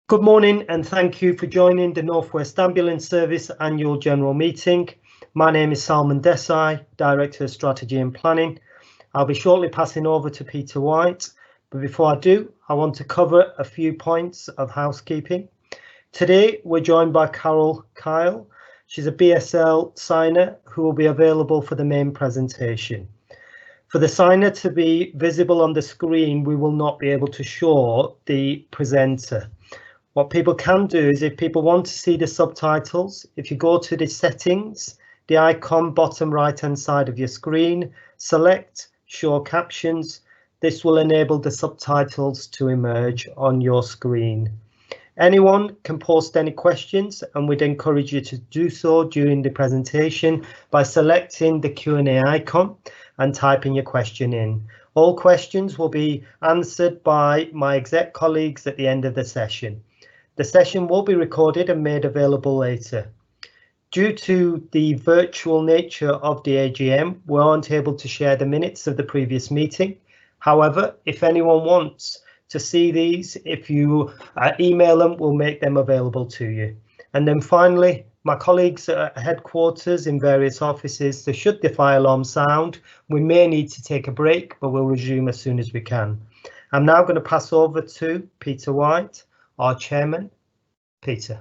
Good morning and thank you for joining the North West Ambulance Service Annual General Meeting. My name is Salman Desai, Director of Strategy and Planning. I'll be shortly passing over to Peter White, but before I do, I want to cover a few points of housekeeping. Today we're joined by Carol Kyle. She's a BSL signer who will be available for the main presentation. For the signer to be visible on the screen, we will not be able to show the presenter. What people can do is, if people want to see the subtitles, if you go to the settings, the icon bottom right hand side of your screen, select show captions. This will enable the subtitles to emerge on your screen. Anyone can post any questions and we'd encourage you to do so during the presentation by selecting the Q&A icon and typing your question in. All questions will be answered by my exec colleagues at the end of the session. The session will be recorded and made available later. Due to the virtual nature of the AGM, we aren't able to share the minutes of the previous meeting. However, if anyone wants to see these, if you email them, we'll make them available to you. And then finally, my colleagues at headquarters in various offices, so should the fire alarm sound, we may need to take a break, but we'll resume as soon as we can. I'm now going to pass over to Peter White, our chairman. Peter.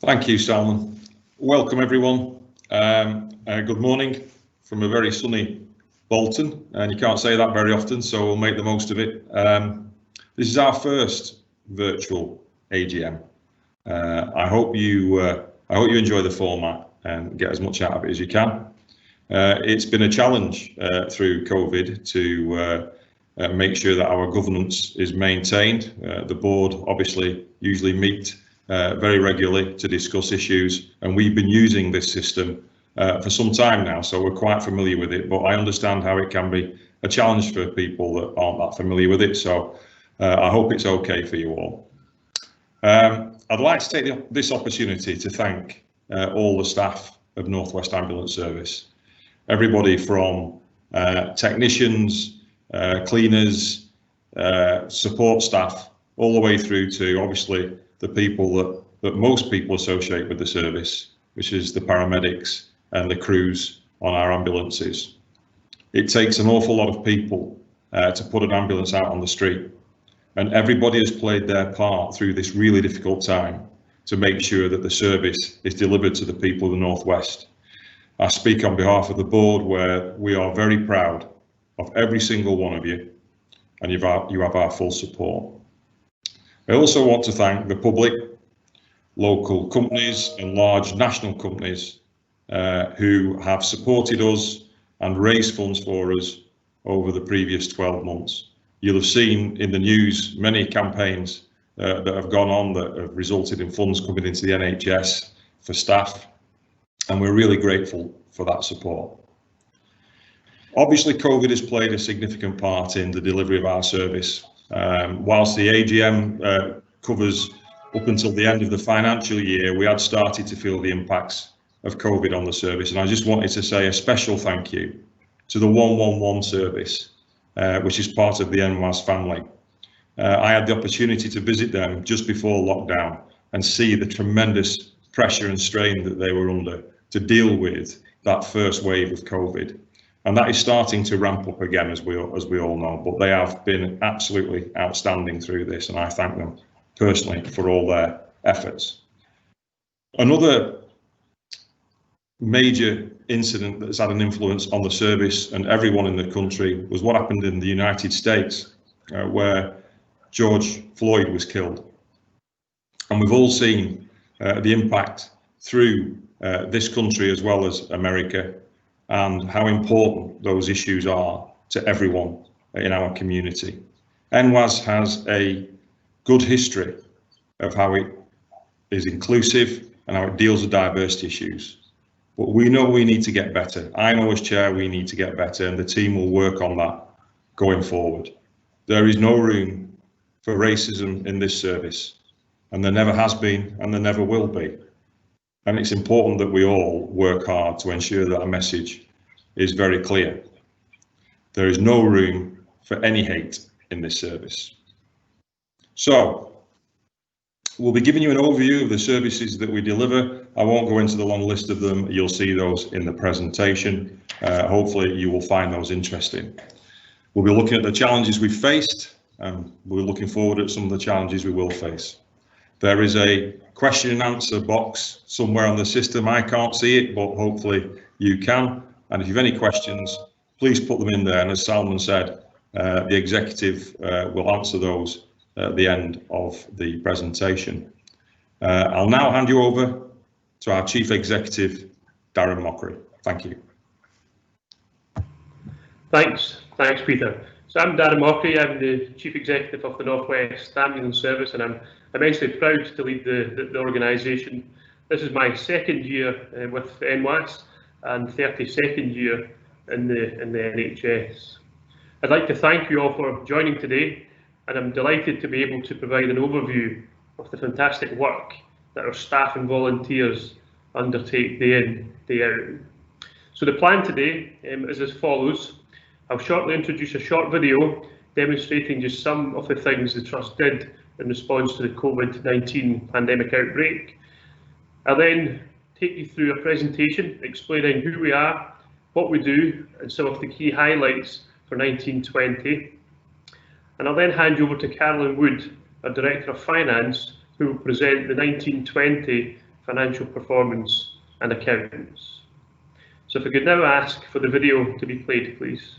Thank you, Salman. Welcome everyone. Good morning from a very sunny Bolton, and you can't say that very often, so we'll make the most of it. This is our first virtual AGM. I hope you enjoy the format and get as much out of it as you can. It's been a challenge through COVID to make sure that our governance is maintained. The board obviously usually meet very regularly to discuss issues, and we've been using this system for some time now, so we're quite familiar with it, but I understand how it can be a challenge for people that aren't that familiar with it, so I hope it's okay for you all. I'd like to take this opportunity to thank all the staff of North West Ambulance Service, everybody from technicians, cleaners, support staff, all the way through to obviously the people that most people associate with the service, which is the paramedics and the crews on our ambulances. It takes an awful lot of people to put an ambulance out on the street, and everybody has played their part through this really difficult time to make sure that the service is delivered to the people of the North West. I speak on behalf of the board, where we are very proud of every single one of you, and you have our full support. I also want to thank the public, local companies and large national companies who have supported us and raised funds for us over the previous 12 months. You'll have seen in the news many campaigns that have gone on that have resulted in funds coming into the NHS for staff, and we're really grateful for that support. Obviously, COVID has played a significant part in the delivery of our service. Whilst the AGM covers up until the end of the financial year, we had started to feel the impacts of COVID on the service, and I just wanted to say a special thank you to the 111 service, which is part of the NWAS family. I had the opportunity to visit them just before lockdown and see the tremendous pressure and strain that they were under to deal with that first wave of COVID. And that is starting to ramp up again, as we all know, but they have been absolutely outstanding through this, and I thank them personally for all their efforts. Another major incident that's had an influence on the service and everyone in the country was what happened in the United States, where George Floyd was killed. And we've all seen the impact through this country as well as America, and how important those issues are to everyone in our community. NWAS has a good history of how it is inclusive and how it deals with diversity issues. But we know we need to get better. I know as chair we need to get better, and the team will work on that going forward. There is no room for racism in this service, and there never has been and there never will be. And it's important that we all work hard to ensure that a message is very clear. There is no room for any hate in this service. So, we'll be giving you an overview of the services that we deliver. I won't go into the long list of them. You'll see those in the presentation. Hopefully you will find those interesting. We'll be looking at the challenges we've faced, and we're looking forward at some of the challenges we will face. There is a question and answer box somewhere on the system. I can't see it, but hopefully you can. And if you have any questions, please put them in there. And as Salman said, the executive will answer those at the end of the presentation. I'll now hand you over to our Chief Executive, Darren Mockery. Thank you. Thanks, Peter. So I'm Darren Mockery. I'm the Chief Executive of the North West Ambulance Service, and I'm immensely proud to lead the organisation. This is my second year with NWAS and 32nd year in the NHS. I'd like to thank you all for joining today, and I'm delighted to be able to provide an overview of the fantastic work that our staff and volunteers undertake day in, day out. So the plan today is as follows. I'll shortly introduce a short video demonstrating just some of the things the Trust did in response to the COVID-19 pandemic outbreak. I'll then take you through a presentation explaining who we are, what we do, and some of the key highlights for 1920. And I'll then hand you over to Carolyn Wood, our Director of Finance, who will present the 1920 financial performance and accounts. So if I could now ask for the video to be played, please.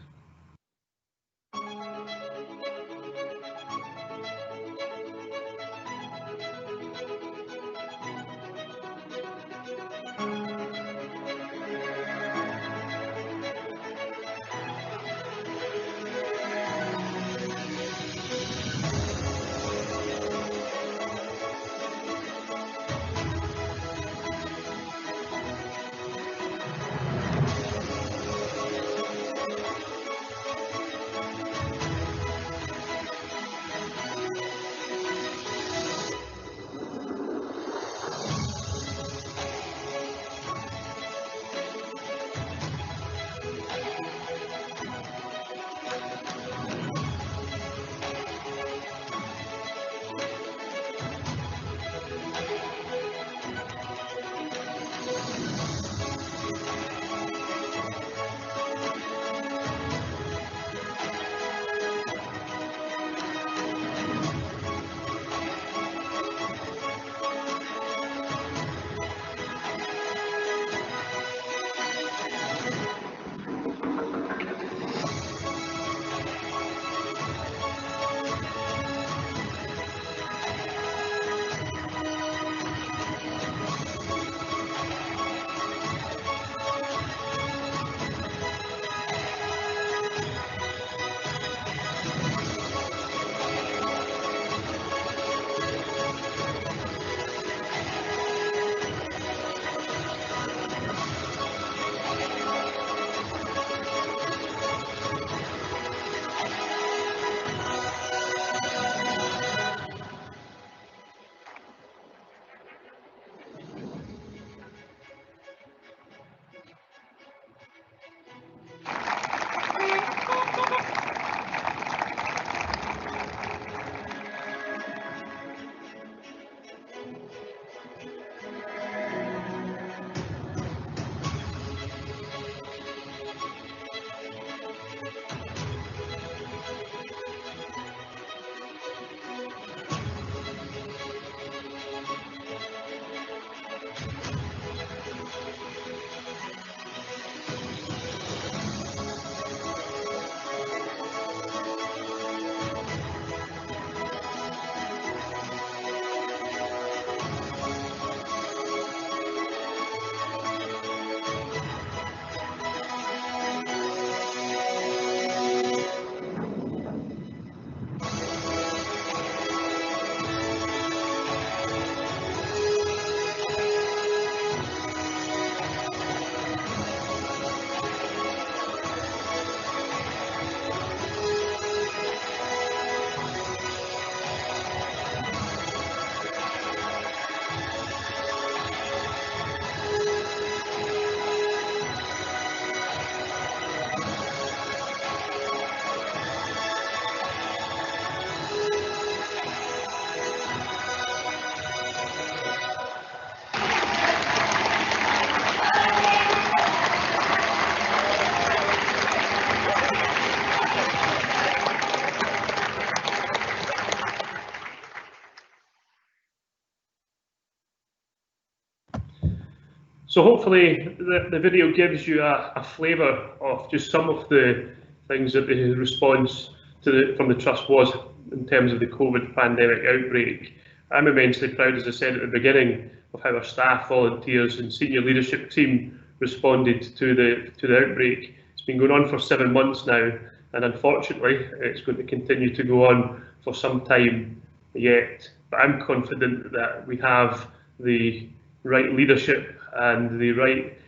So hopefully the video gives you a flavour of just some of the things that the response from the Trust was in terms of the COVID pandemic outbreak. I'm immensely proud, as I said at the beginning, of how our staff, volunteers and senior leadership team responded to the outbreak. It's been going on for 7 months now, and unfortunately it's going to continue to go on for some time yet. But I'm confident that we have the right leadership and the right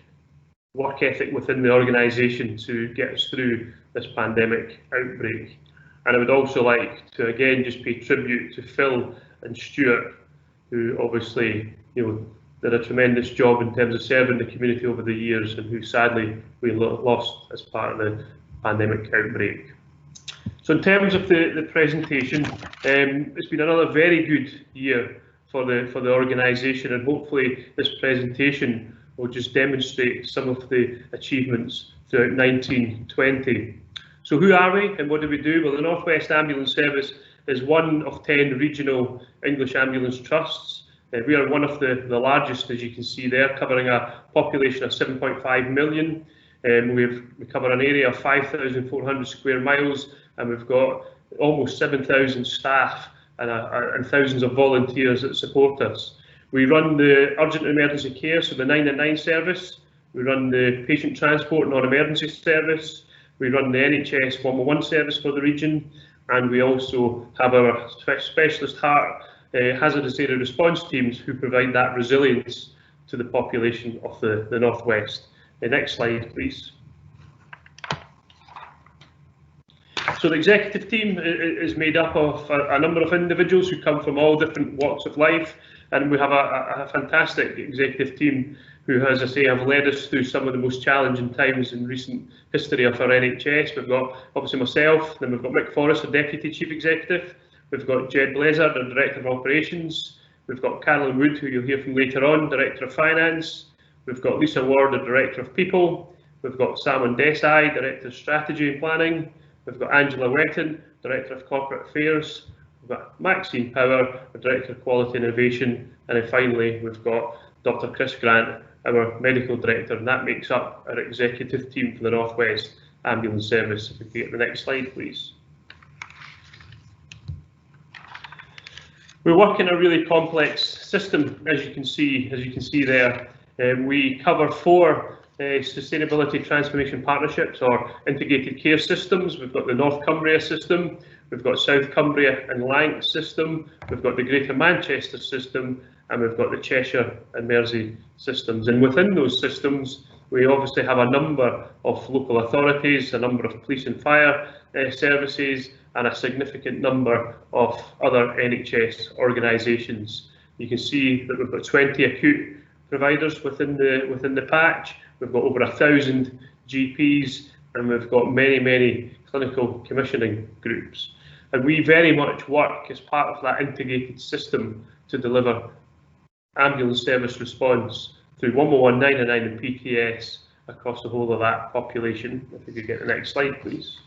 work ethic within the organisation to get us through this pandemic outbreak. And I would also like to again just pay tribute to Phil and Stuart, who obviously did a tremendous job in terms of serving the community over the years, and who sadly we lost as part of the pandemic outbreak. So in terms of the presentation, it's been another very good year for the organisation, and hopefully this presentation will just demonstrate some of the achievements throughout 1920. So who are we and what do we do? Well, the North West Ambulance Service is one of 10 regional English ambulance trusts. We are one of the largest, as you can see there, covering a population of 7.5 million. We cover an area of 5,400 square miles, and we've got almost 7,000 staff and thousands of volunteers that support us. We run the urgent emergency care, so the 999 service. We run the patient transport non-emergency service. We run the NHS 111 service for the region, and we also have our specialist heart hazardous area response teams who provide that resilience to the population of the North West. The next slide, please. So the executive team is made up of a number of individuals who come from all different walks of life, and we have a fantastic executive team who, as I say, have led us through some of the most challenging times in recent history of our NHS. We've got obviously myself, then we've got Mick Forrest, the Deputy Chief Executive, we've got Jed Blizzard, the Director of Operations, we've got Carolyn Wood, who you'll hear from later on, Director of Finance, we've got Lisa Ward, the Director of People, we've got Salman Desai, Director of Strategy and Planning, we've got Angela Wetton, Director of Corporate Affairs, we've got Maxine Power, the Director of Quality Innovation, and then finally we've got Dr. Chris Grant, our Medical Director, and that makes up our executive team for the North West Ambulance Service. If we could get the next slide, please. We work in a really complex system, as you can see there. We cover 4 sustainability transformation partnerships or integrated care systems. We've got the North Cumbria system, we've got South Cumbria and Lancs system, we've got the Greater Manchester system, and we've got the Cheshire and Mersey systems. And within those systems, we obviously have a number of local authorities, a number of police and fire services, and a significant number of other NHS organisations. You can see that we've got 20 acute providers within the patch. We've got over 1,000 GPs, and we've got many clinical commissioning groups. And we very much work as part of that integrated system to deliver ambulance service response through 111, 999 and PTS across the whole of that population. If we could get the next slide, please.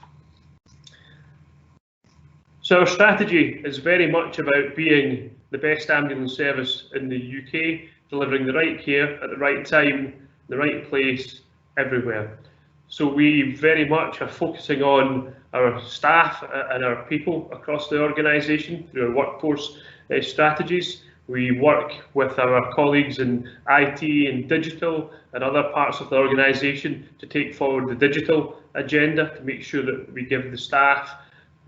So our strategy is very much about being the best ambulance service in the UK, delivering the right care at the right time, the right place, everywhere. So we very much are focusing on our staff and our people across the organisation through our workforce strategies. We work with our colleagues in IT and digital and other parts of the organisation to take forward the digital agenda to make sure that we give the staff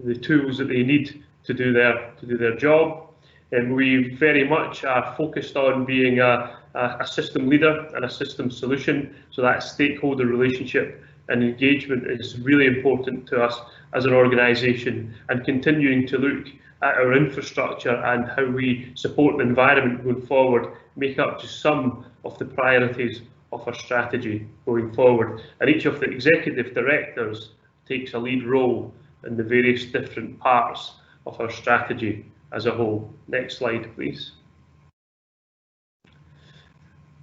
the tools that they need to do their job. And we very much are focused on being a system leader and a system solution. So that stakeholder relationship and engagement is really important to us as an organisation, and continuing to look at our infrastructure and how we support the environment going forward make up to some of the priorities of our strategy going forward. And each of the executive directors takes a lead role in the various different parts of our strategy as a whole. Next slide, please.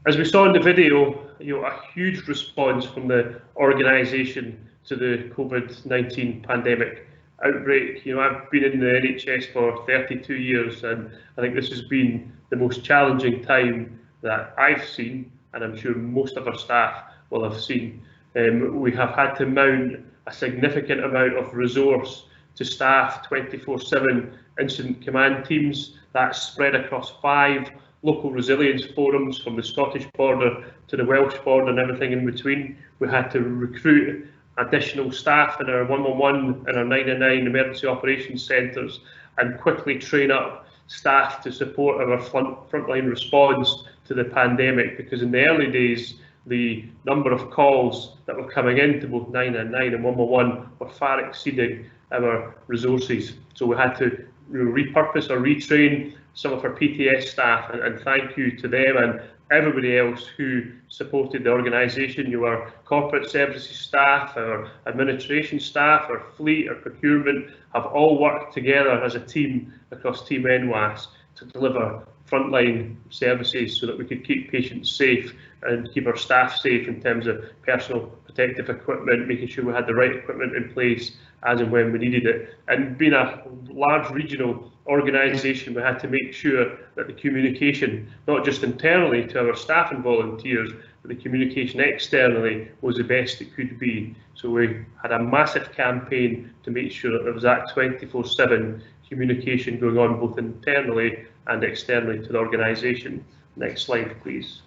As we saw in the video, a huge response from the organisation to the COVID-19 pandemic outbreak. I've been in the NHS for 32 years, and I think this has been the most challenging time that I've seen and I'm sure most of our staff will have seen. We have had to mount a significant amount of resource to staff 24/7 incident command teams. That's spread across 5 local resilience forums, from the Scottish border to the Welsh border and everything in between. We had to recruit additional staff in our 111 and our 999 emergency operations centres, and quickly train up staff to support our frontline response to the pandemic, because in the early days the number of calls that were coming into both 999 and 111 were far exceeding our resources. So we had to repurpose or retrain some of our PTS staff, and thank you to them and everybody else who supported the organisation. Our corporate services staff, our administration staff, our fleet, our procurement have all worked together as a team across Team NWAS to deliver frontline services so that we could keep patients safe and keep our staff safe in terms of personal protective equipment, making sure we had the right equipment in place as and when we needed it. And being a large regional organisation, we had to make sure that the communication, not just internally to our staff and volunteers, but the communication externally was the best it could be. So we had a massive campaign to make sure that there was that 24/7 communication going on both internally and externally to the organisation. Next slide, please.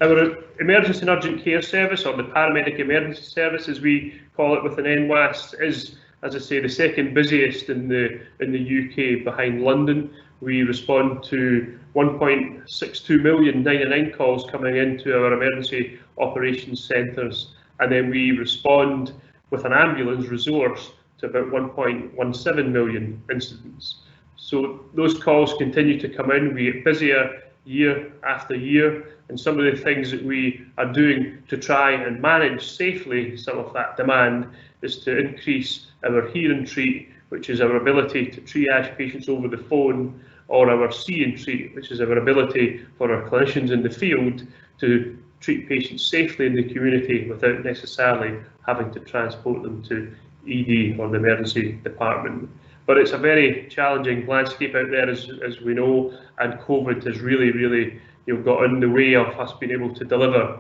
Our emergency and urgent care service, or the paramedic emergency service as we call it within NWAS, is, as I say, the second busiest in the UK behind London. We respond to 1.62 million 999 calls coming into our emergency operations centres, and then we respond with an ambulance resource to about 1.17 million incidents. So those calls continue to come in. We get busier year after year, and some of the things that we are doing to try and manage safely some of that demand is to increase our hear and treat, which is our ability to triage patients over the phone, or our see and treat, which is our ability for our clinicians in the field to treat patients safely in the community without necessarily having to transport them to ED or the emergency department. But it's a very challenging landscape out there, as we know, and COVID has really got in the way of us being able to deliver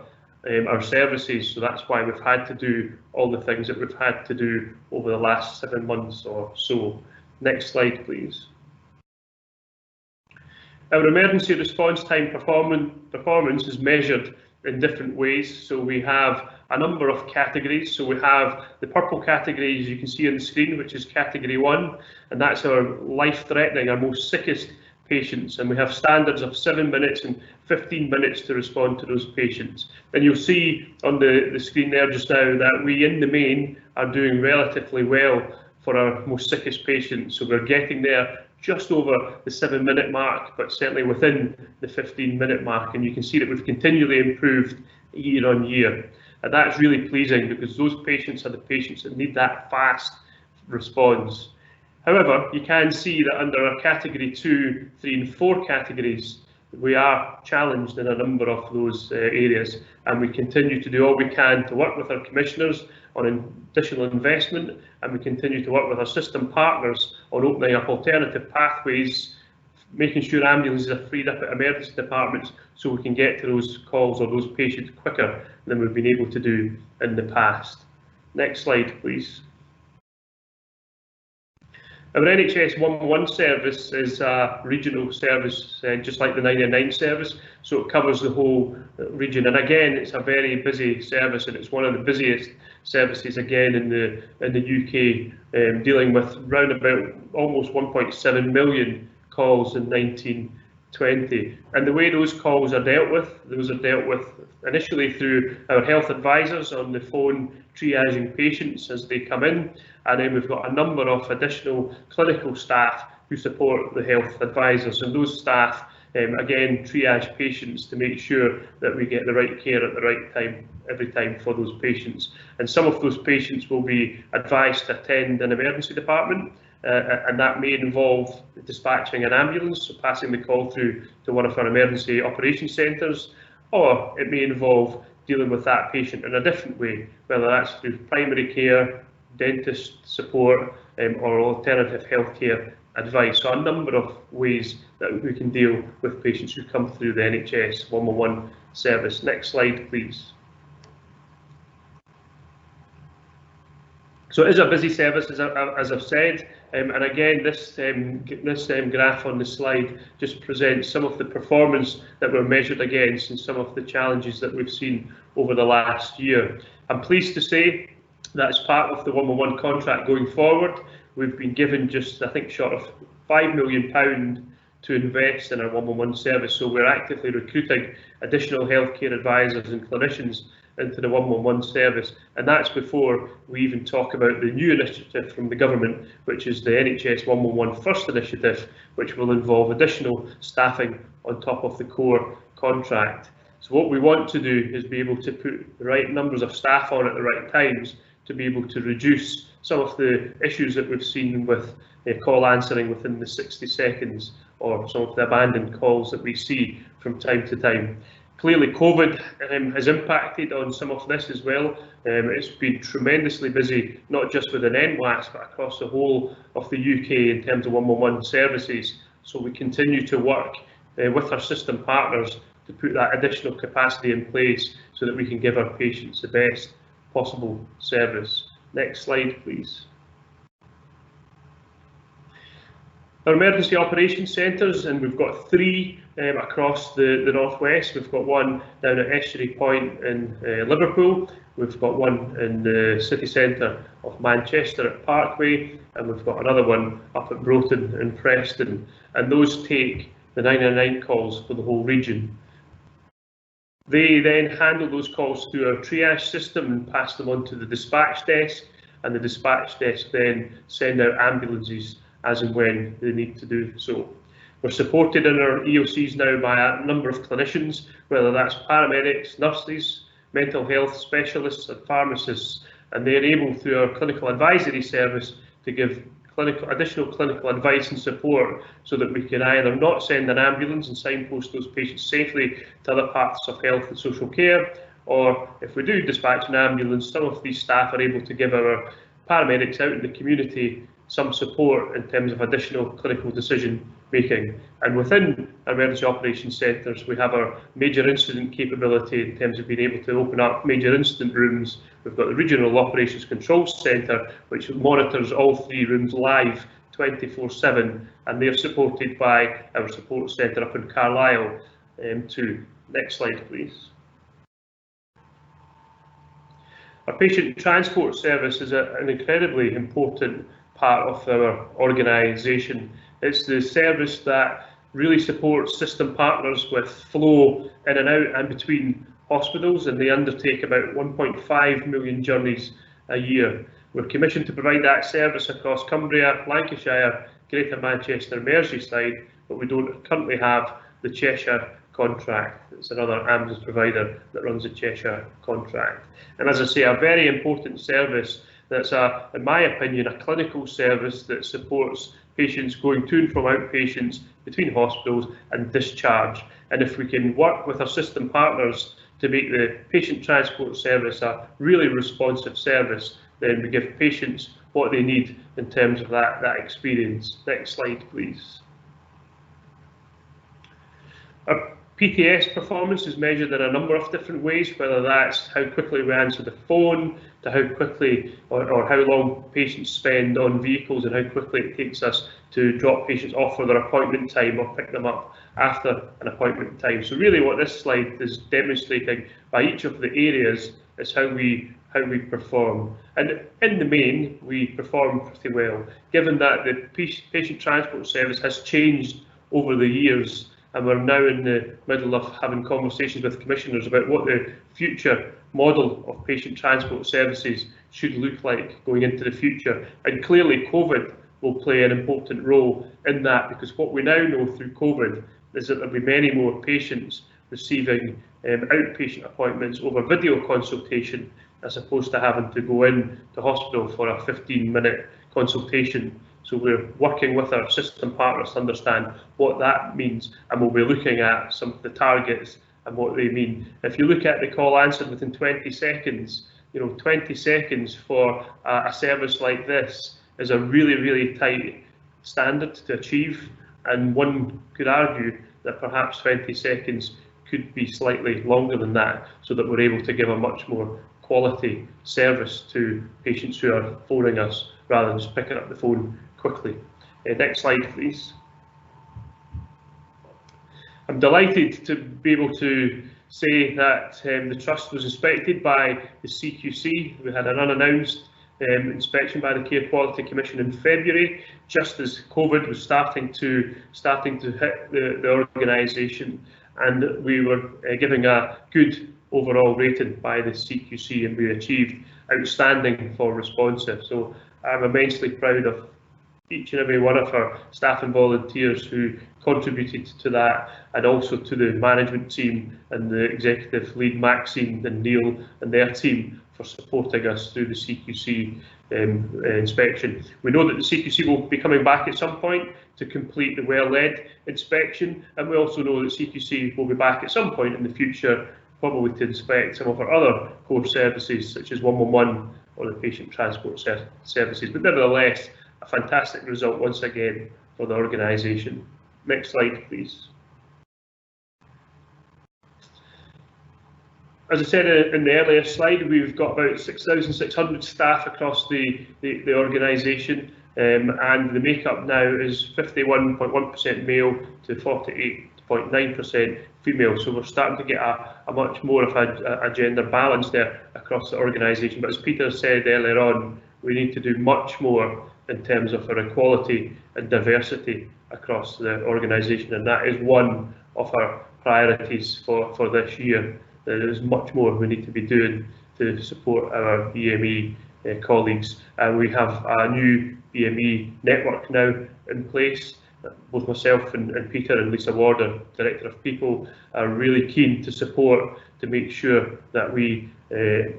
our services. So that's why we've had to do all the things that we've had to do over the last 7 months or so. Next slide, please. Our emergency response time performance is measured in different ways. So we have a number of categories. So we have the purple category, as you can see on the screen, which is category 1, and that's our life-threatening, our most sickest patients, and we have standards of 7 minutes and 15 minutes to respond to those patients. And you'll see on the screen there just now that we in the main are doing relatively well for our most sickest patients. So we're getting there just over the 7-minute mark, but certainly within the 15-minute mark, and you can see that we've continually improved year on year. And that's really pleasing, because those patients are the patients that need that fast response. However, you can see that under our category 2, 3 and 4 categories, we are challenged in a number of those areas, and we continue to do all we can to work with our commissioners on additional investment, and we continue to work with our system partners on opening up alternative pathways, making sure ambulances are freed up at emergency departments so we can get to those calls or those patients quicker than we've been able to do in the past. Next slide, please. Our NHS 111 service is a regional service, just like the 999 service, so it covers the whole region. And again, it's a very busy service, and it's one of the busiest services again in the UK, dealing with round about almost 1.7 million calls in 1920. And the way those calls are dealt with, those are dealt with initially through our health advisors on the phone, triaging patients as they come in, and then we've got a number of additional clinical staff who support the health advisors, and those staff again triage patients to make sure that we get the right care at the right time every time for those patients. And some of those patients will be advised to attend an emergency department, and that may involve dispatching an ambulance, so passing the call through to one of our emergency operations centres, or it may involve dealing with that patient in a different way, whether that's through primary care, dentist support, or alternative healthcare advice. So a number of ways that we can deal with patients who come through the NHS 111 service. Next slide, please. So it is a busy service, as I've said, and again, this graph on the slide just presents some of the performance that we're measured against and some of the challenges that we've seen over the last year. I'm pleased to say that as part of the 111 contract going forward, we've been given just, I think, short of £5 million to invest in our 111 service. So we're actively recruiting additional healthcare advisors and clinicians into the 111 service, and that's before we even talk about the new initiative from the government, which is the NHS 111 First initiative, which will involve additional staffing on top of the core contract. So what we want to do is be able to put the right numbers of staff on at the right times to be able to reduce some of the issues that we've seen with call answering within the 60 seconds, or some of the abandoned calls that we see from time to time. Clearly, COVID has impacted on some of this as well. It's been tremendously busy, not just within NWAS, but across the whole of the UK in terms of 111 services. So we continue to work with our system partners to put that additional capacity in place so that we can give our patients the best possible service. Next slide, please. Our emergency operations centres, and we've got 3 across the northwest. We've got one down at Estuary Point in Liverpool, we've got one in the city centre of Manchester at Parkway, and we've got another one up at Broughton in Preston, and those take the 999 calls for the whole region. They then handle those calls through our triage system and pass them on to the dispatch desk, and the dispatch desk then send out ambulances as and when they need to do so. We're supported in our EOCs now by a number of clinicians, whether that's paramedics, nurses, mental health specialists and pharmacists, and they're able through our clinical advisory service to give additional clinical advice and support so that we can either not send an ambulance and signpost those patients safely to other parts of health and social care, or if we do dispatch an ambulance, some of these staff are able to give our paramedics out in the community some support in terms of additional clinical decision making. And within our emergency operations centres, we have our major incident capability in terms of being able to open up major incident rooms. We've got the regional operations control centre, which monitors all 3 rooms live 24/7, and they're supported by our support centre up in Carlisle too. Next slide, please. Our patient transport service is an incredibly important part of our organisation. It's the service that really supports system partners with flow in and out and between hospitals, and they undertake about 1.5 million journeys a year. We're commissioned to provide that service across Cumbria, Lancashire, Greater Manchester and Merseyside, but we don't currently have the Cheshire contract. It's another ambulance provider that runs the Cheshire contract. And as I say, a very important service that's, in my opinion, a clinical service that supports patients going to and from outpatients between hospitals and discharge. And if we can work with our system partners to make the patient transport service a really responsive service, then we give patients what they need in terms of that experience. Next slide, please. Our PTS performance is measured in a number of different ways, whether that's how quickly we answer the phone, to how quickly or how long patients spend on vehicles, and how quickly it takes us to drop patients off for their appointment time or pick them up after an appointment time. So really what this slide is demonstrating by each of the areas is how we perform. And in the main, we perform pretty well, given that the patient transport service has changed over the years, and we're now in the middle of having conversations with commissioners about what the future model of patient transport services should look like going into the future. And clearly COVID will play an important role in that, because what we now know through COVID is that there'll be many more patients receiving outpatient appointments over video consultation, as opposed to having to go in to hospital for a 15-minute consultation. So we're working with our system partners to understand what that means, and we'll be looking at some of the targets and what they mean. If you look at the call answered within 20 seconds, 20 seconds for a service like this is a really, really tight standard to achieve, and one could argue that perhaps 20 seconds could be slightly longer than that, so that we're able to give a much more quality service to patients who are phoning us rather than just picking up the phone quickly. Next slide, please. I'm delighted to be able to say that the Trust was inspected by the CQC. We had an unannounced inspection by the Care Quality Commission in February, just as COVID was starting to hit the organisation, and we were giving a good overall rating by the CQC, and we achieved outstanding for responsive. So I'm immensely proud of each and every one of our staff and volunteers who contributed to that, and also to the management team and the executive lead Maxine and Neil and their team for supporting us through the CQC inspection. We know that the CQC will be coming back at some point to complete the well-led inspection, and we also know that CQC will be back at some point in the future, probably to inspect some of our other core services such as 111 or the patient transport services. But nevertheless, a fantastic result once again for the organisation. Next slide, please. As I said in the earlier slide, we've got about 6,600 staff across the organisation, and the makeup now is 51.1% male to 48.9% female. So we're starting to get a much more of a gender balance there across the organisation. But as Peter said earlier on, we need to do much more in terms of our equality and diversity across the organisation, and that is one of our priorities for this year. There is much more we need to be doing to support our BME colleagues, and we have a new BME network now in place. Both myself and Peter and Lisa Warder, Director of People, are really keen to support, to make sure that we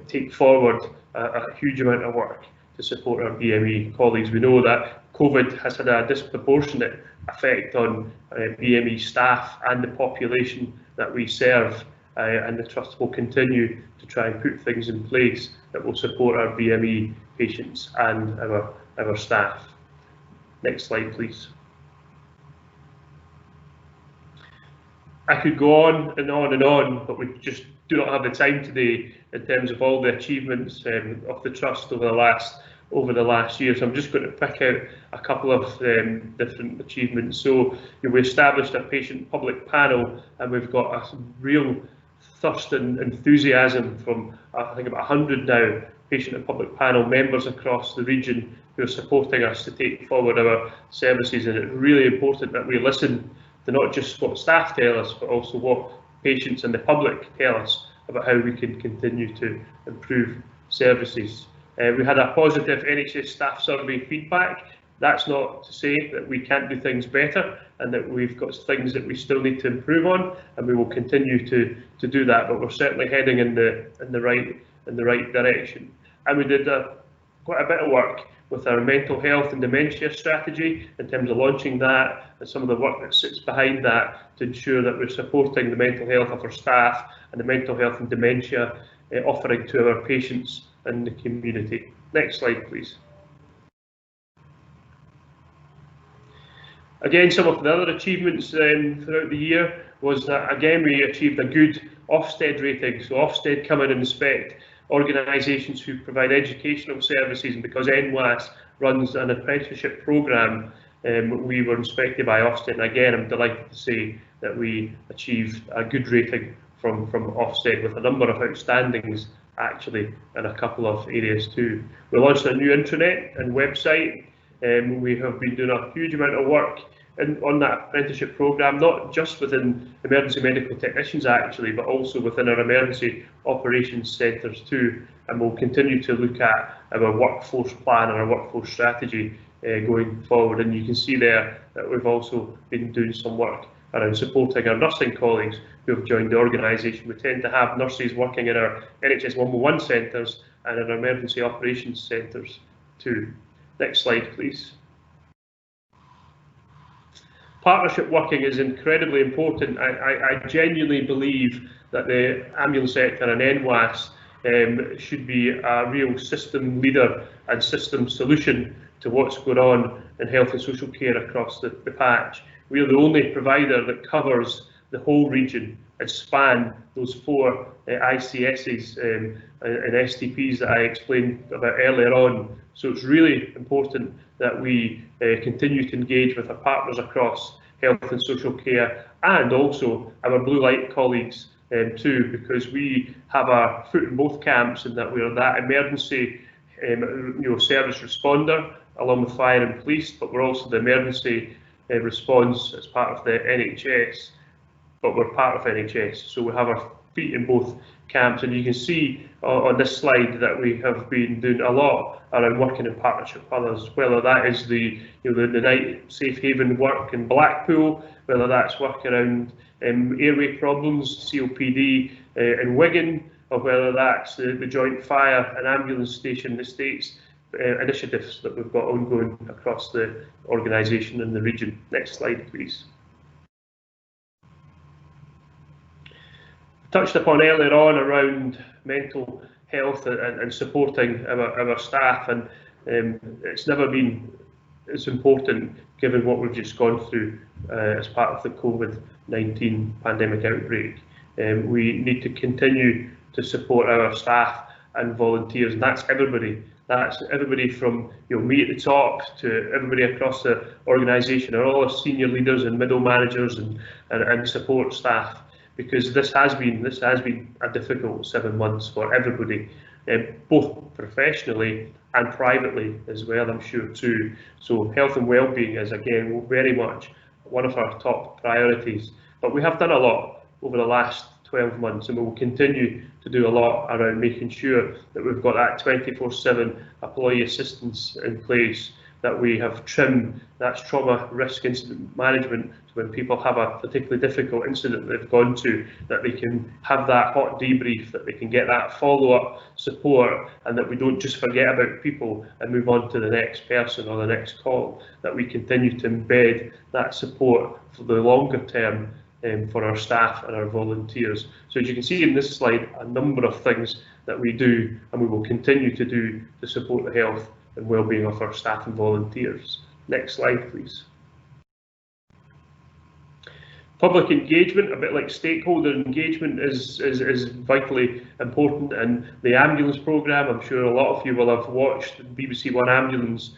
take forward a huge amount of work to support our BME colleagues. We know that COVID has had a disproportionate effect on BME staff and the population that we serve, and the Trust will continue to try and put things in place that will support our BME patients and our staff. Next slide, please. I could go on and on and on, but we just do not have the time today in terms of all the achievements of the Trust over the last year. So I'm just going to pick out a couple of different achievements. So we established a patient public panel, and we've got a real thirst and enthusiasm from I think about 100 now patient and public panel members across the region who are supporting us to take forward our services. And it's really important that we listen to not just what staff tell us, but also what patients and the public tell us about how we can continue to improve services. We had a positive NHS staff survey feedback. That's not to say that we can't do things better and that we've got things that we still need to improve on, and we will continue to do that. But we're certainly heading in the right direction. And we did quite a bit of work with our mental health and dementia strategy in terms of launching that, and some of the work that sits behind that to ensure that we're supporting the mental health of our staff and the mental health and dementia offering to our patients and the community. Next slide, please. Again, some of the other achievements throughout the year was that, again, we achieved a good Ofsted rating. So Ofsted come in and inspect organisations who provide educational services, and because NWAS runs an apprenticeship programme, we were inspected by Ofsted. And again, I'm delighted to say that we achieved a good rating from Ofsted, with a number of outstandings actually in a couple of areas too. We launched a new intranet and website. We have been doing a huge amount of work on that apprenticeship programme, not just within emergency medical technicians actually, but also within our emergency operations centres too. And we'll continue to look at our workforce plan and our workforce strategy going forward. And you can see there that we've also been doing some work around supporting our nursing colleagues who have joined the organisation. We tend to have nurses working in our NHS 111 centres and in our emergency operations centres too. Next slide, please. Partnership working is incredibly important. I genuinely believe that the ambulance sector and NWAS should be a real system leader and system solution to what's going on in health and social care across the patch. We are the only provider that covers the whole region and span those 4 ICSs and STPs that I explained about earlier on. So it's really important that we continue to engage with our partners across health and social care, and also our blue light colleagues too, because we have our foot in both camps, in that we are that emergency service responder along with fire and police, but we're also the emergency response as part of the NHS, but we're part of NHS, so we have our feet in both camps. And you can see on this slide that we have been doing a lot around working in partnership with others, whether that is the night safe haven work in Blackpool, whether that's work around airway problems, COPD in Wigan, or whether that's the joint fire and ambulance station in the States initiatives that we've got ongoing across the organisation and the region. Next slide, please. Touched upon earlier on around mental health and supporting our staff, and it's never been as important given what we've just gone through as part of the COVID-19 pandemic outbreak. We need to continue to support our staff and volunteers, and that's everybody. That's everybody from me at the top to everybody across the organisation, and all our senior leaders and middle managers and support staff, because this has been a difficult 7 months for everybody, both professionally and privately as well, I'm sure too. So health and wellbeing is again very much one of our top priorities. But we have done a lot over the last 12 months, and we will continue to do a lot around making sure that we've got that 24/7 employee assistance in place, that we have trimmed that's trauma risk incident management, so when people have a particularly difficult incident they've gone to, that they can have that hot debrief, that they can get that follow-up support, and that we don't just forget about people and move on to the next person or the next call, that we continue to embed that support for the longer term for our staff and our volunteers. So as you can see in this slide, a number of things that we do and we will continue to do to support the health and wellbeing of our staff and volunteers. Next slide, please. Public engagement, a bit like stakeholder engagement, is vitally important, and the ambulance programme, I'm sure a lot of you will have watched BBC One Ambulance.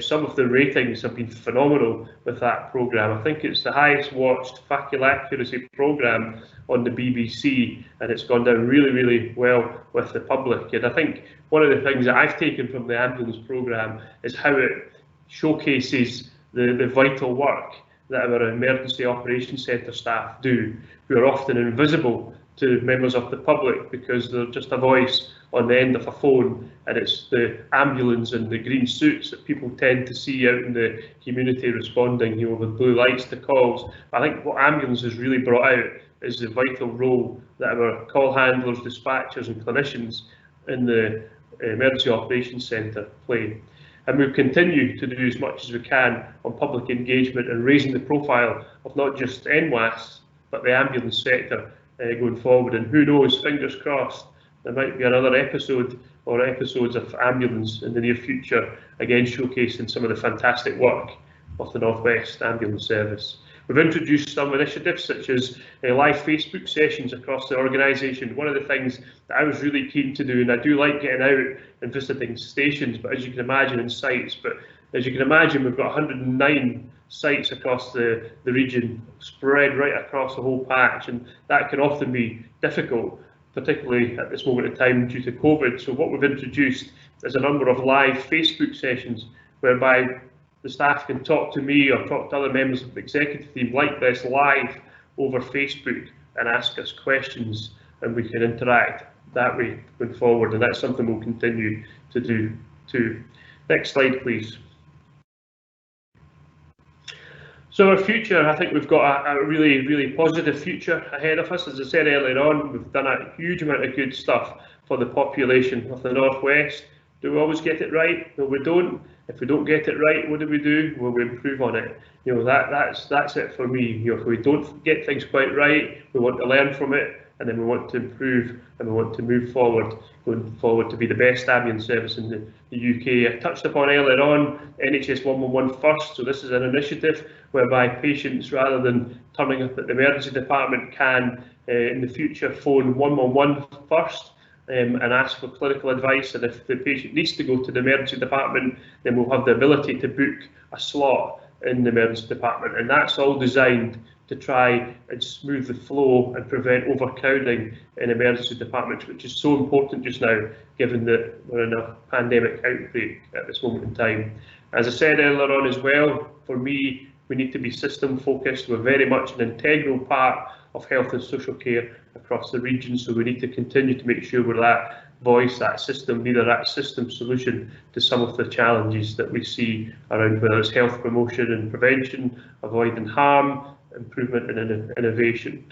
Some of the ratings have been phenomenal with that programme. I think it's the highest watched factual accuracy programme on the BBC, and it's gone down really, really well with the public. And I think one of the things that I've taken from the ambulance programme is how it showcases the vital work that our emergency operations centre staff do, who are often invisible to members of the public because they're just a voice on the end of a phone, and it's the ambulance and the green suits that people tend to see out in the community responding, with blue lights to calls. I think what ambulance has really brought out is the vital role that our call handlers, dispatchers and clinicians in the emergency operations centre play. And we'll continue to do as much as we can on public engagement and raising the profile of not just NWAS, but the ambulance sector going forward. And who knows, fingers crossed, there might be another episode or episodes of ambulance in the near future, again showcasing some of the fantastic work of the North West Ambulance Service. We've introduced some initiatives such as live Facebook sessions across the organisation. One of the things that I was really keen to do, and I do like getting out and visiting stations, but as you can imagine, in sites, but as you can imagine, we've got 109 sites across the region, spread right across the whole patch, and that can often be difficult, particularly at this moment in time due to COVID. So what we've introduced is a number of live Facebook sessions whereby the staff can talk to me or talk to other members of the executive team like this live over Facebook and ask us questions, and we can interact that way going forward, and that's something we'll continue to do too. Next slide, please. So our future, I think we've got a really, really positive future ahead of us. As I said earlier on, we've done a huge amount of good stuff for the population of the North West. Do we always get it right? No, we don't. If we don't get it right, what do? Well, we improve on it. That's it for me. If we don't get things quite right, we want to learn from it and then we want to improve and we want to move forward, going forward to be the best ambulance service in the UK. I touched upon earlier on NHS 111 first, so this is an initiative whereby patients, rather than turning up at the emergency department, can in the future phone 111 first and ask for clinical advice, and if the patient needs to go to the emergency department, then we'll have the ability to book a slot in the emergency department, and that's all designed to try and smooth the flow and prevent overcrowding in emergency departments, which is so important just now, given that we're in a pandemic outbreak at this moment in time. As I said earlier on as well, for me, we need to be system focused. We're very much an integral part of health and social care across the region, so we need to continue to make sure we're that voice, that system leader, that system solution to some of the challenges that we see around, whether it's health promotion and prevention, avoiding harm, improvement and innovation.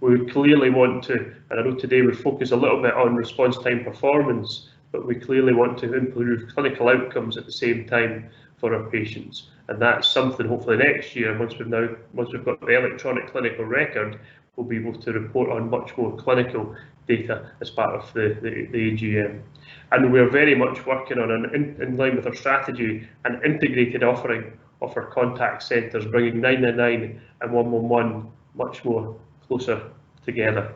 We clearly want to, and I know today we focus a little bit on response time performance, but we clearly want to improve clinical outcomes at the same time for our patients. And that's something hopefully next year, once we've got the electronic clinical record, we'll be able to report on much more clinical data as part of the AGM. And we're very much working on, in line with our strategy, an integrated offering of our contact centres, bringing 999 and 111 much more closer together.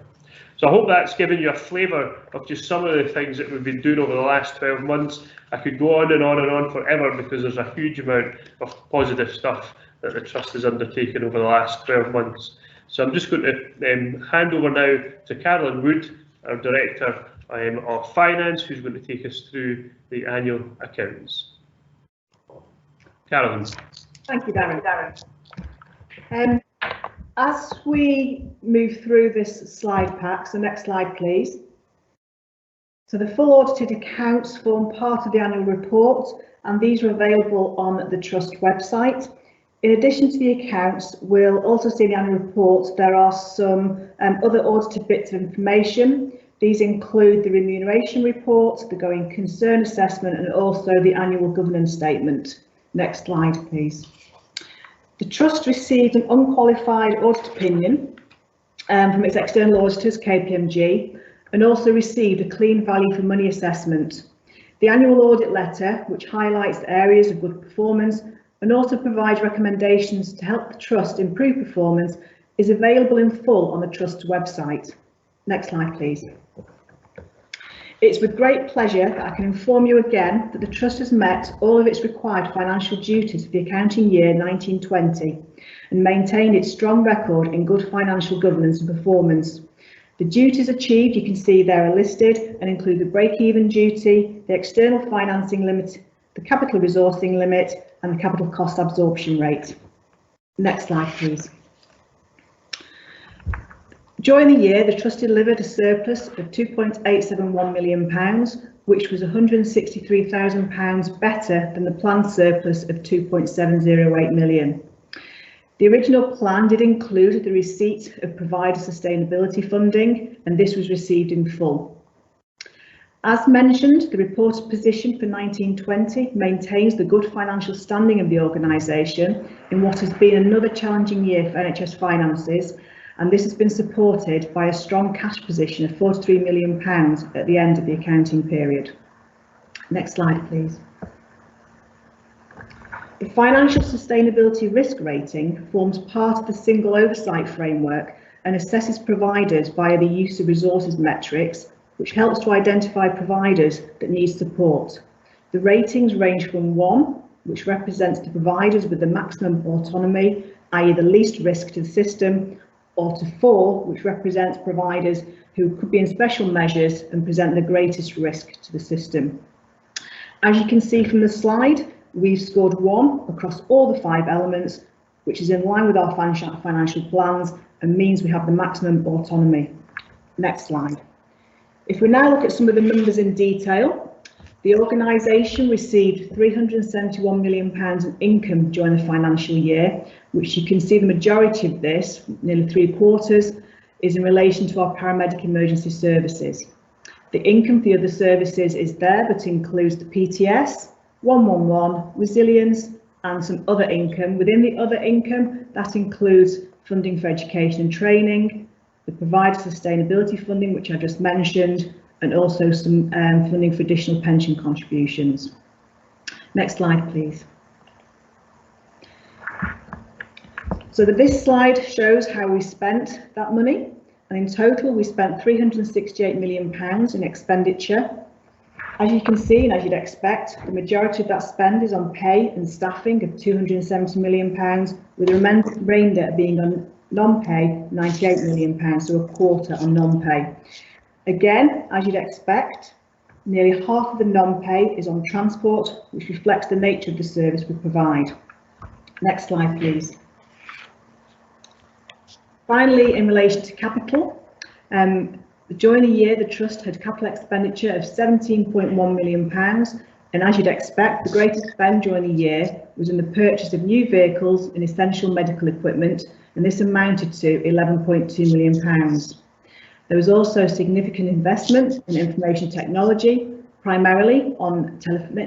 So I hope that's given you a flavour of just some of the things that we've been doing over the last 12 months. I could go on and on and on forever, because there's a huge amount of positive stuff that the Trust has undertaken over the last 12 months. So I'm just going to hand over now to Carolyn Wood, our Director of Finance, who's going to take us through the annual accounts. Carolyn. Thank you, Darren. As we move through this slide pack, so next slide please. So the full audited accounts form part of the annual report, and these are available on the Trust website. In addition to the accounts, we'll also see in the annual report there are some other audited bits of information. These include the remuneration report, the going concern assessment, and also the annual governance statement. Next slide, please. The Trust received an unqualified audit opinion from its external auditors, KPMG, and also received a clean value for money assessment. The annual audit letter, which highlights the areas of good performance and also provides recommendations to help the Trust improve performance, is available in full on the Trust's website. Next slide, please. It's with great pleasure that I can inform you again that the Trust has met all of its required financial duties for the accounting year 1920 and maintained its strong record in good financial governance and performance. The duties achieved, you can see there, are listed and include the break-even duty, the external financing limit, the capital resourcing limit, and the capital cost absorption rate. Next slide, please. During the year, the Trust delivered a surplus of £2.871 million, which was £163,000 better than the planned surplus of £2.708 million. The original plan did include the receipt of provider sustainability funding, and this was received in full. As mentioned, the reported position for 1920 maintains the good financial standing of the organisation in what has been another challenging year for NHS finances, and this has been supported by a strong cash position of £43 million at the end of the accounting period. Next slide, please. The Financial Sustainability Risk Rating forms part of the single oversight framework and assesses providers via the use of resources metrics, which helps to identify providers that need support. The ratings range from 1, which represents the providers with the maximum autonomy, i.e. the least risk to the system, or to 4, which represents providers who could be in special measures and present the greatest risk to the system. As you can see from the slide, we've scored 1 across all the 5 elements, which is in line with our financial plans and means we have the maximum autonomy. Next slide. If we now look at some of the numbers in detail, the organisation received £371 million in income during the financial year, which you can see the majority of this, nearly 3/4, is in relation to our paramedic emergency services. The income for the other services is there, but includes the PTS, 111, resilience, and some other income. Within the other income, that includes funding for education and training, the provider sustainability funding, which I just mentioned, and also some funding for additional pension contributions. Next slide, please. So this slide shows how we spent that money, and in total we spent £368 million in expenditure. As you can see, and as you'd expect, the majority of that spend is on pay and staffing of £270 million, with the remainder being on non-pay, £98 million, so a quarter on non-pay. Again, as you'd expect, nearly half of the non-pay is on transport, which reflects the nature of the service we provide. Next slide, please. Finally, in relation to capital, during the year, the Trust had capital expenditure of £17.1 million, and as you'd expect, the greatest spend during the year was in the purchase of new vehicles and essential medical equipment, and this amounted to £11.2 million. There was also significant investment in information technology, primarily on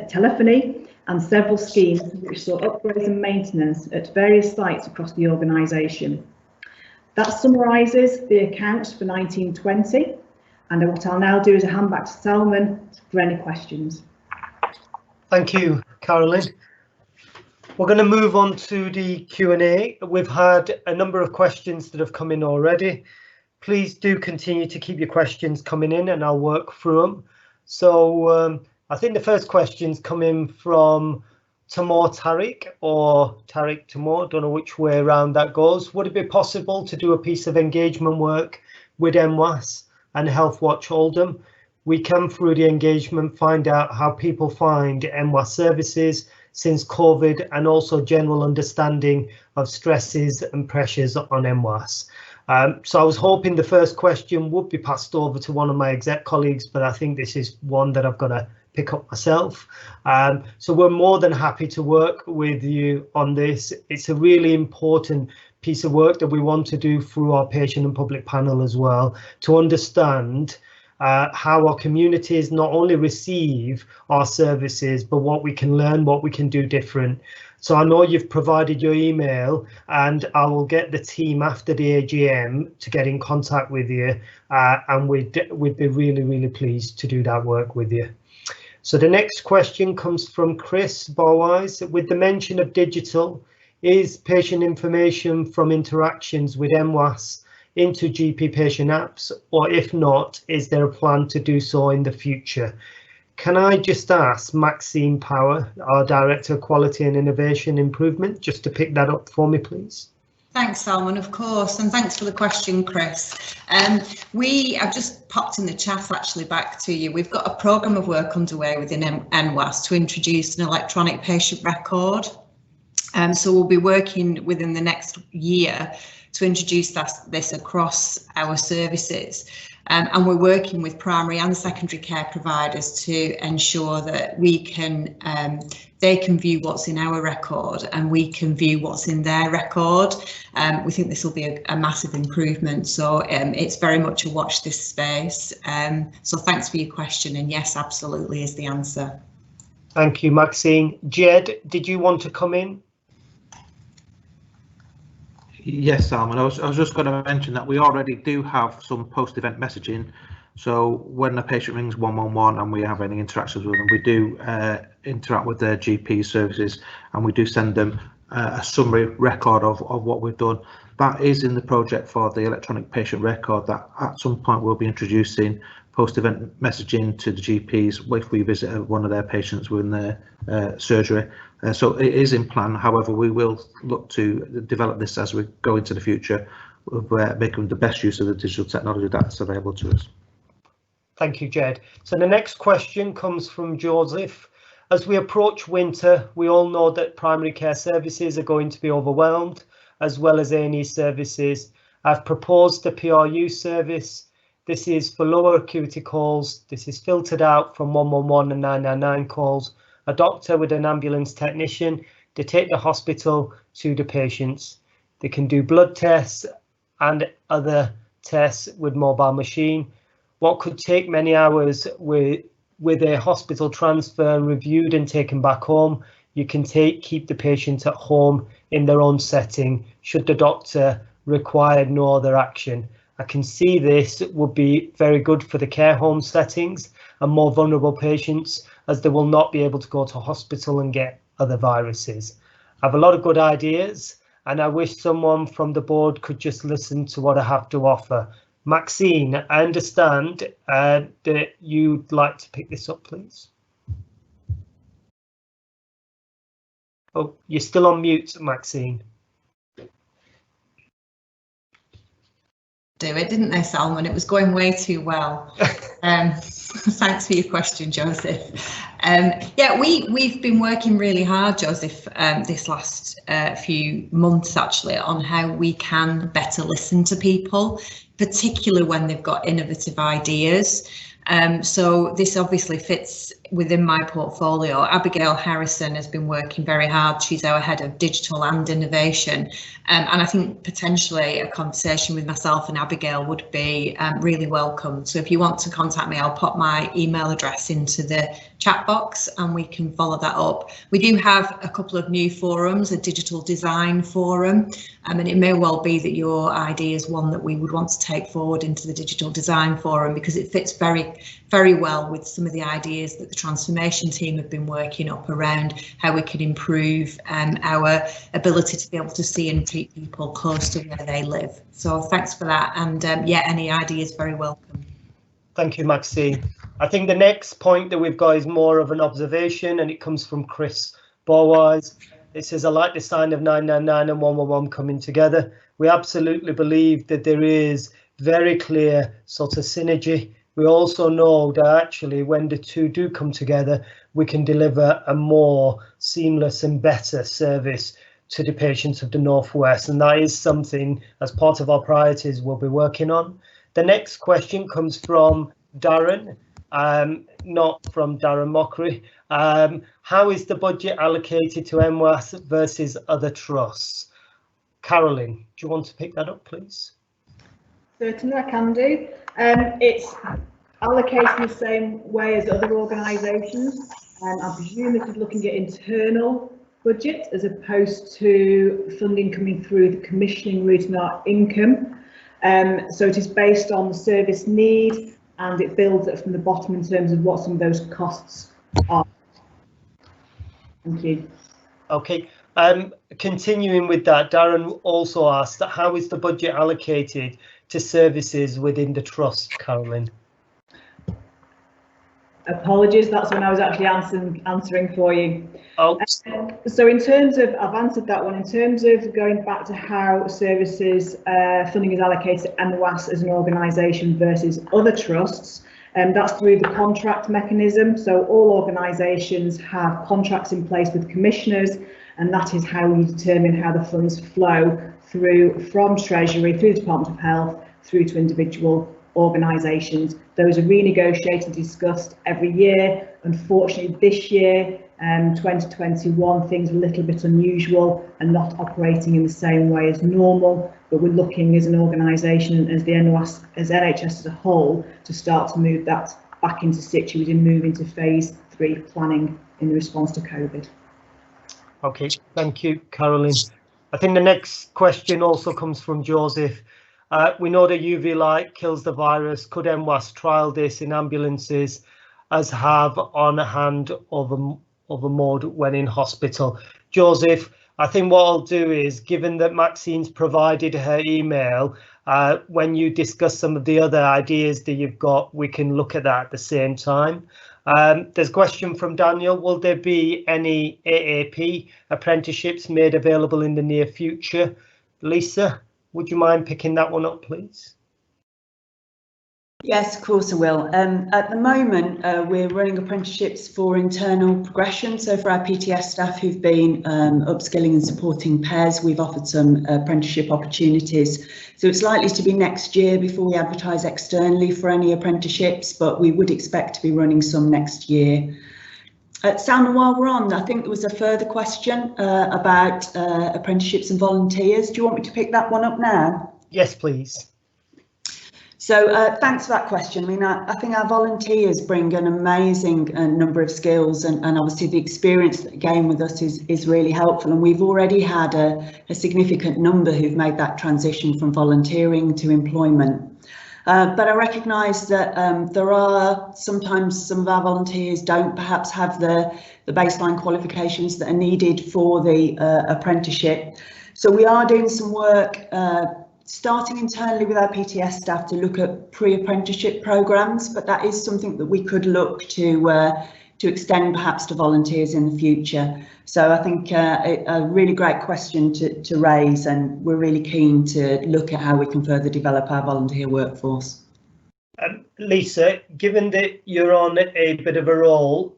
telephony, and several schemes which saw upgrades and maintenance at various sites across the organisation. That summarises the accounts for 1920, and what I'll now do is hand back to Salman for any questions. Thank you, Carolyn. We're going to move on to the Q&A. We've had a number of questions that have come in already. Please do continue to keep your questions coming in and I'll work through them. So I think the first question's coming from Tamor Tariq or Tariq Tamor, don't know which way around that goes. Would it be possible to do a piece of engagement work with MWAS and Healthwatch Oldham? We come through the engagement, find out how people find MWAS services since COVID and also general understanding of stresses and pressures on MWAS. So I was hoping the first question would be passed over to one of my exec colleagues, but I think this is one that I've got to pick up myself. So we're more than happy to work with you on this. It's a really important piece of work that we want to do through our patient and public panel as well, to understand how our communities not only receive our services, but what we can learn, what we can do different. So I know you've provided your email and I will get the team after the AGM to get in contact with you and we'd be really, really pleased to do that work with you. So the next question comes from Chris Borwise. With the mention of digital, is patient information from interactions with MWAS into GP patient apps, or if not, is there a plan to do so in the future? Can I just ask Maxine Power, our Director of Quality and Innovation Improvement, just to pick that up for me, please? Thanks, Salman, of course, and thanks for the question, Chris. I've just popped in the chat actually back to you. We've got a programme of work underway within MWAS to introduce an electronic patient record. So we'll be working within the next year to introduce this across our services. And we're working with primary and secondary care providers to ensure that we can, they can view what's in our record and we can view what's in their record. We think this will be a massive improvement. So it's very much a watch this space. So thanks for your question, and yes, absolutely is the answer. Thank you, Maxine. Jed, did you want to come in? Yes, Salman, I was just going to mention that we already do have some post-event messaging. So when a patient rings 111 and we have any interactions with them, we do interact with their GP services and we do send them a summary record of what we've done. That is in the project for the electronic patient record that at some point we'll be introducing post-event messaging to the GPs if we visit one of their patients within their surgery. So it is in plan. However, we will look to develop this as we go into the future, making the best use of the digital technology that's available to us. Thank you, Jed. So the next question comes from Joseph. As we approach winter, we all know that primary care services are going to be overwhelmed, as well as A&E services. I've proposed a PRU service. This is for lower acuity calls. This is filtered out from 111 and 999 calls. A doctor with an ambulance technician to take the hospital to the patients. They can do blood tests and other tests with mobile machine. What could take many hours with a hospital transfer reviewed and taken back home, you can keep the patient at home in their own setting should the doctor require no other action. I can see this would be very good for the care home settings and more vulnerable patients, as they will not be able to go to hospital and get other viruses. I have a lot of good ideas, and I wish someone from the board could just listen to what I have to offer. Maxine, I understand that you'd like to pick this up, please. Oh, you're still on mute, Maxine. Do it, didn't they, Salman? It was going way too well. Thanks for your question, Joseph. Yeah, we've been working really hard, Joseph, this last few months actually, on how we can better listen to people, particularly when they've got innovative ideas. So this obviously fits within my portfolio. Abigail Harrison has been working very hard. She's our head of digital and innovation. And I think potentially a conversation with myself and Abigail would be really welcome. So if you want to contact me, I'll pop my email address into the chat box and we can follow that up. We do have a couple of new forums, a digital design forum, and it may well be that your idea is one that we would want to take forward into the digital design forum, because it fits very well with some of the ideas that the transformation team have been working up around how we can improve our ability to be able to see and treat people close to where they live. So thanks for that, and yeah, any ideas very welcome. Thank you, Maxine. I think the next point that we've got is more of an observation, and it comes from Chris Borwise. It says, I like the sign of 999 and 111 coming together. We absolutely believe that there is very clear sort of synergy. We also know that actually when the two do come together, we can deliver a more seamless and better service to the patients of the Northwest. And that is something as part of our priorities we'll be working on. The next question comes from Darren, not from Darren Mockery. How is the budget allocated to NWAS versus other trusts? Carolyn, do you want to pick that up, please? Certainly, I can do. It's allocated in the same way as other organisations. I presume this is looking at internal budget as opposed to funding coming through the commissioning route in our income. So it is based on the service need, and it builds it from the bottom in terms of what some of those costs are. Thank you. Okay. Continuing with that, Darren also asked, how is the budget allocated to services within the trust, Carolyn? Apologies, that's when I was actually answering for you. Oh. So in terms of, I've answered that one, in terms of going back to how services funding is allocated to NWAS as an organisation versus other trusts, that's through the contract mechanism. So all organisations have contracts in place with commissioners, and that is how we determine how the funds flow through from Treasury, through the Department of Health, through to individual organisations. Those are renegotiated and discussed every year. Unfortunately, this year, 2021, things are a little bit unusual and not operating in the same way as normal, but we're looking as an organisation, as the NHS as a whole, to start to move that back into situ and move into phase 3 planning in response to COVID. Okay, thank you, Carolyn. I think the next question also comes from Joseph. We know that UV light kills the virus. Could NWAS trial this in ambulances as have on hand over mode when in hospital? Joseph, I think what I'll do is, given that Maxine's provided her email, when you discuss some of the other ideas that you've got, we can look at that at the same time. There's a question from Daniel. Will there be any AAP apprenticeships made available in the near future? Lisa, would you mind picking that one up, please? Yes, of course I will. At the moment, we're running apprenticeships for internal progression. So for our PTS staff who've been upskilling and supporting pairs, we've offered some apprenticeship opportunities. So it's likely to be next year before we advertise externally for any apprenticeships, but we would expect to be running some next year. Salman, while we're on, I think there was a further question about apprenticeships and volunteers. Do you want me to pick that one up now? Yes, please. So thanks for that question. I mean, I think our volunteers bring an amazing number of skills, and obviously the experience that they gain with us is really helpful. And we've already had a significant number who've made that transition from volunteering to employment. But I recognise that there are sometimes some of our volunteers don't perhaps have the baseline qualifications that are needed for the apprenticeship. So we are doing some work starting internally with our PTS staff to look at pre-apprenticeship programmes, but that is something that we could look to extend perhaps to volunteers in the future. So I think a really great question to raise, and we're really keen to look at how we can further develop our volunteer workforce. Lisa, given that you're on a bit of a roll,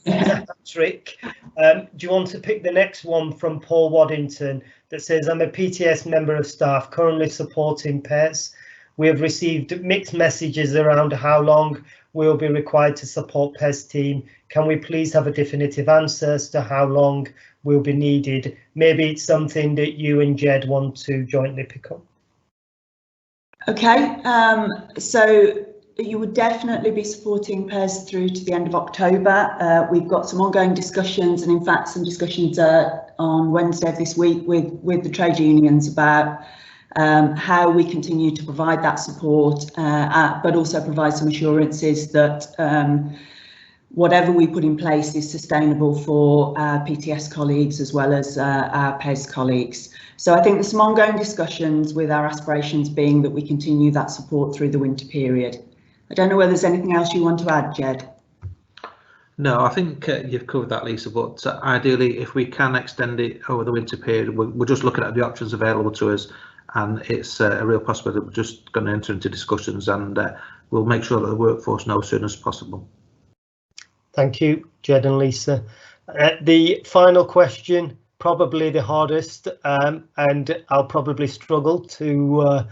Patrick, do you want to pick the next one from Paul Waddington that says, I'm a PTS member of staff currently supporting PES. We have received mixed messages around how long we'll be required to support PES team. Can we please have a definitive answer as to how long will be needed? Maybe it's something that you and Jed want to jointly pick up. Okay, so you would definitely be supporting PES through to the end of October. We've got some ongoing discussions, and in fact some discussions on Wednesday of this week with the trade unions about how we continue to provide that support, but also provide some assurances that whatever we put in place is sustainable for our PTS colleagues as well as our PES colleagues. So I think there's some ongoing discussions, with our aspirations being that we continue that support through the winter period. I don't know whether there's anything else you want to add, Jed. No, I think you've covered that, Lisa, but ideally if we can extend it over the winter period, we're just looking at the options available to us, and it's a real possibility. We're just going to enter into discussions, and we'll make sure that the workforce knows as soon as possible. Thank you, Jed and Lisa. The final question, probably the hardest, and I'll probably struggle to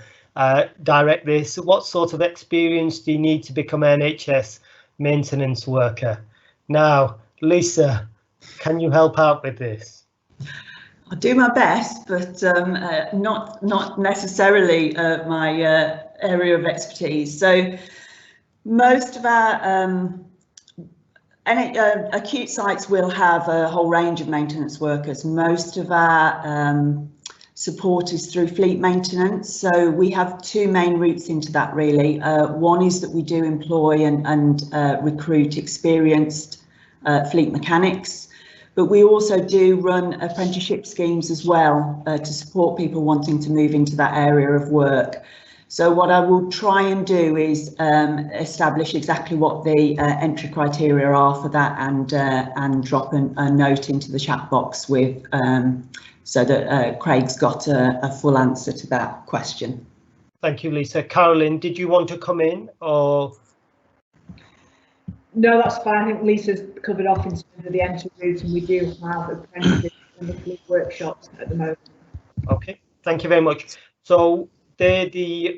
direct this. What sort of experience do you need to become an NHS maintenance worker? Now, Lisa, can you help out with this? I'll do my best, but not necessarily my area of expertise. So most of our acute sites will have a whole range of maintenance workers. Most of our support is through fleet maintenance. So we have two main routes into that, really. One is that we do employ and recruit experienced fleet mechanics, but we also do run apprenticeship schemes as well to support people wanting to move into that area of work. So what I will try and do is establish exactly what the entry criteria are for that, and drop a note into the chat box with so that Craig's got a full answer to that question. Thank you, Lisa. Carolyn, did you want to come in, or? No, that's fine. I think Lisa's covered off in terms of the entry route, and we do have apprentices in the fleet workshops at the moment. Okay, thank you very much. So they're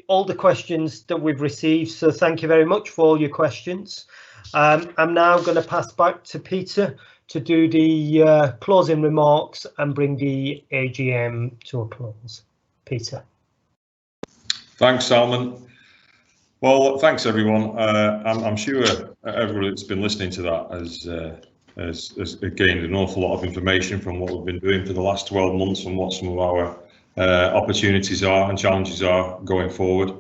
all the questions that we've received, so thank you very much for all your questions. I'm now going to pass back to Peter to do the closing remarks and bring the AGM to a close. Peter. Thanks, Salman. Well, thanks everyone. I'm sure everyone that's been listening to that has gained an awful lot of information from what we've been doing for the last 12 months and what some of our opportunities are and challenges are going forward.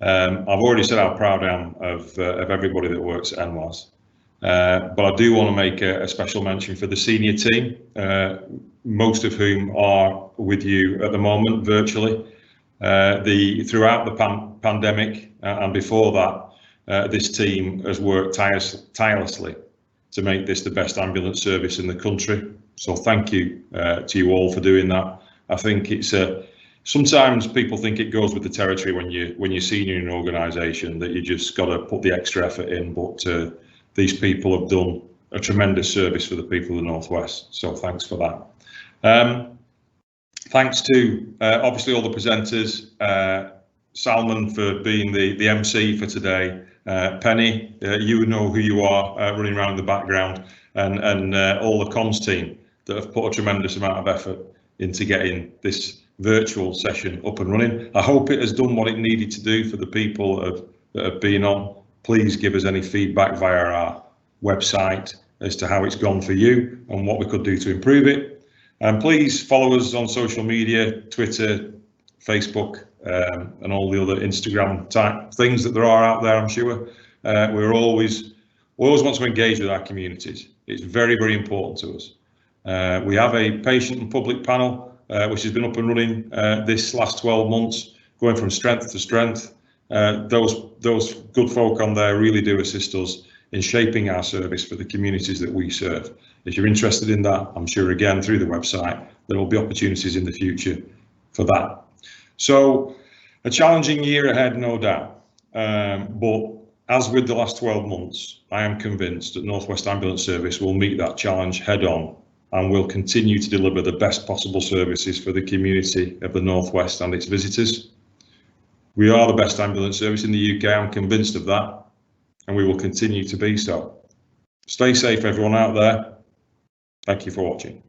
I've already said how proud I am of everybody that works at NWAS, but I do want to make a special mention for the senior team, most of whom are with you at the moment virtually. Throughout the pandemic and before that, this team has worked tirelessly to make this the best ambulance service in the country. So thank you to you all for doing that. I think it's sometimes people think it goes with the territory when you're senior in an organisation, that you just got to put the extra effort in, but these people have done a tremendous service for the people of the Northwest. So thanks for that. Thanks to obviously all the presenters, Salman for being the MC for today, Penny, you know who you are, running around in the background, and all the comms team that have put a tremendous amount of effort into getting this virtual session up and running. I hope it has done what it needed to do for the people that have been on. Please give us any feedback via our website as to how it's gone for you and what we could do to improve it. And please follow us on social media, Twitter, Facebook, and all the other Instagram type things that there are out there, I'm sure. We always want to engage with our communities. It's very, very important to us. We have a patient and public panel which has been up and running this last 12 months, going from strength to strength. Those good folk on there really do assist us in shaping our service for the communities that we serve. If you're interested in that, I'm sure again through the website there will be opportunities in the future for that. So a challenging year ahead, no doubt, but as with the last 12 months, I am convinced that North West Ambulance Service will meet that challenge head on and will continue to deliver the best possible services for the community of the North West and its visitors. We are the best ambulance service in the UK, I'm convinced of that, and we will continue to be so. Stay safe, everyone out there. Thank you for watching.